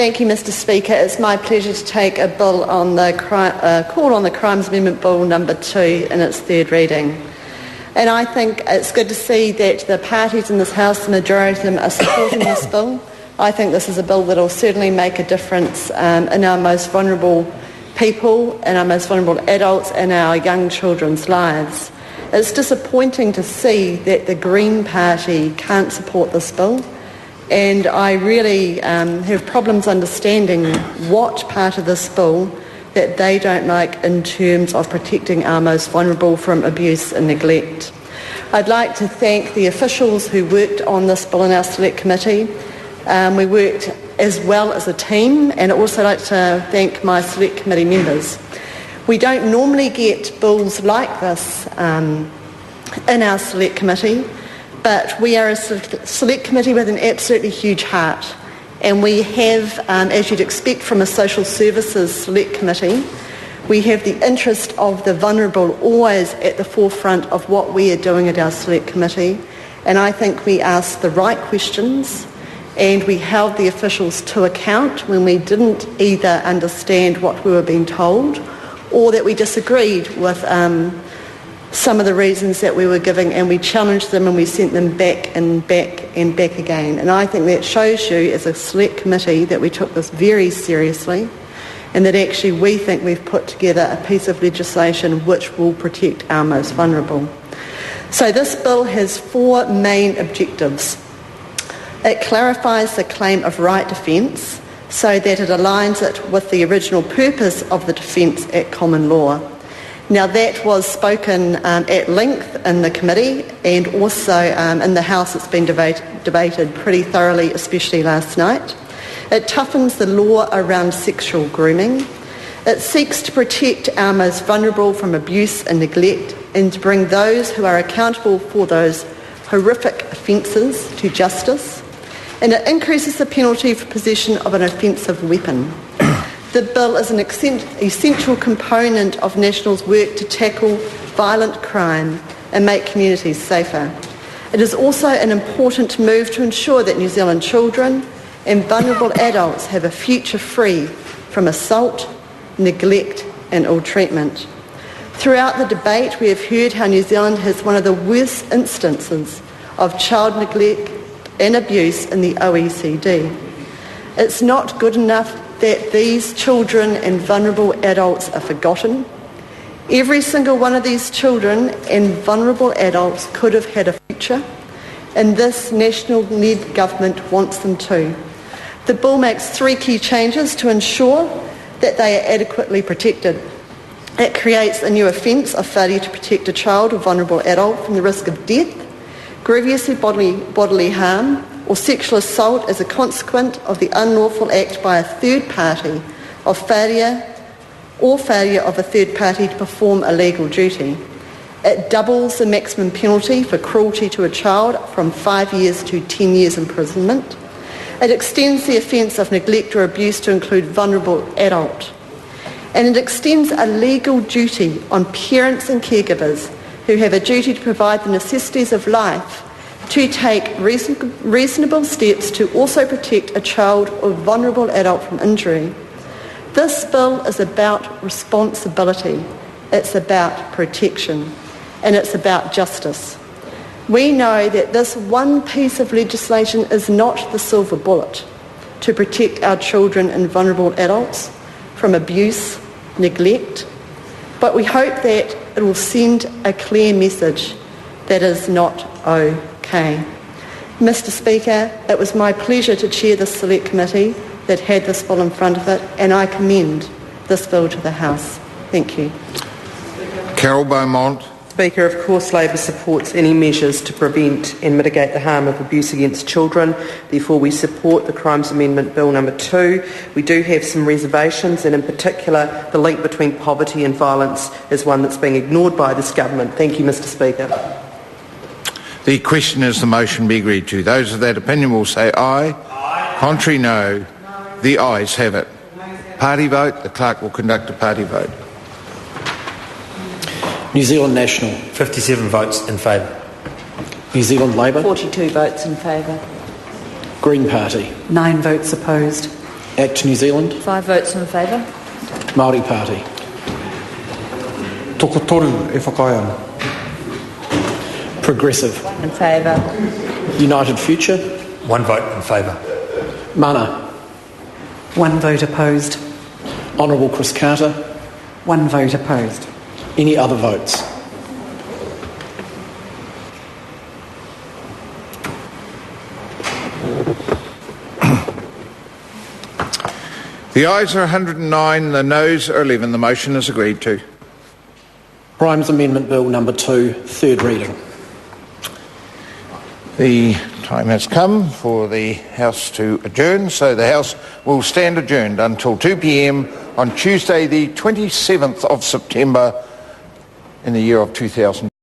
Thank you, Mr Speaker. It's my pleasure to take a bill on the call on the Crimes Amendment Bill number 2 in its third reading. And I think it's good to see that the parties in this House, the majority of them, are supporting this bill. I think this is a bill that will certainly make a difference in our most vulnerable people, in our most vulnerable adults, and our young children's lives. It's disappointing to see that the Green Party can't support this bill. And I really have problems understanding what part of this bill that they don't like in terms of protecting our most vulnerable from abuse and neglect. I'd like to thank the officials who worked on this bill in our Select Committee. We worked as well as a team, and I'd also like to thank my Select Committee members. We don't normally get bills like this in our Select Committee, but we are a Select Committee with an absolutely huge heart, and we have, as you'd expect from a Social Services Select Committee, we have the interest of the vulnerable always at the forefront of what we are doing at our Select Committee, and I think we asked the right questions and we held the officials to account when we didn't either understand what we were being told or that we disagreed with some of the reasons that we were giving, and we challenged them and we sent them back and back and back again. And I think that shows you as a Select Committee that we took this very seriously and that actually we think we've put together a piece of legislation which will protect our most vulnerable. So this bill has 4 main objectives. It clarifies the claim of right defence so that it aligns it with the original purpose of the defence at common law. Now that was spoken at length in the committee and also in the House. It's been debated pretty thoroughly, especially last night. It toughens the law around sexual grooming. It seeks to protect our most vulnerable from abuse and neglect and to bring those who are accountable for those horrific offences to justice. And it increases the penalty for possession of an offensive weapon. The bill is an essential component of National's work to tackle violent crime and make communities safer. It is also an important move to ensure that New Zealand children and vulnerable adults have a future free from assault, neglect and ill treatment. Throughout the debate, we have heard how New Zealand has one of the worst instances of child neglect and abuse in the OECD. It's not good enough that these children and vulnerable adults are forgotten. Every single one of these children and vulnerable adults could have had a future, and this National-led government wants them to. The bill makes 3 key changes to ensure that they are adequately protected. It creates a new offence of failure to protect a child or vulnerable adult from the risk of death, grievous bodily harm, or sexual assault as a consequence of the unlawful act by a third party of failure of a third party to perform a legal duty. It doubles the maximum penalty for cruelty to a child from 5 years to 10 years imprisonment. It extends the offence of neglect or abuse to include vulnerable adult. And it extends a legal duty on parents and caregivers who have a duty to provide the necessities of life to take reasonable steps to also protect a child or vulnerable adult from injury. This bill is about responsibility, it's about protection, and it's about justice. We know that this one piece of legislation is not the silver bullet to protect our children and vulnerable adults from abuse, neglect, but we hope that it will send a clear message that is not okay. Mr Speaker, it was my pleasure to chair this Select Committee that had this bill in front of it, and I commend this bill to the House. Thank you. Carol Beaumont. Speaker, of course Labor supports any measures to prevent and mitigate the harm of abuse against children. Therefore we support the Crimes Amendment Bill number 2. We do have some reservations, and in particular the link between poverty and violence is one that's being ignored by this government. Thank you, Mr Speaker. The question is the motion be agreed to. Those of that opinion will say aye. Aye. Contrary, no. The ayes have it. Party vote. The clerk will conduct a party vote. New Zealand National. 57 votes in favour. New Zealand Labour. 42 votes in favour. Green Party. 9 votes opposed. Act New Zealand. 5 votes in favour. Māori Party. Toko toru e whakaiana. Progressive. In favour. United Future. 1 vote in favour. Mana. 1 vote opposed. Honourable Chris Carter. 1 vote opposed. Any other votes? The ayes are 109, the noes are 11. The motion is agreed to. Crimes Amendment Bill number 2, third reading. The time has come for the House to adjourn, so the House will stand adjourned until 2 p.m. on Tuesday the 27th of September in the year of 2000.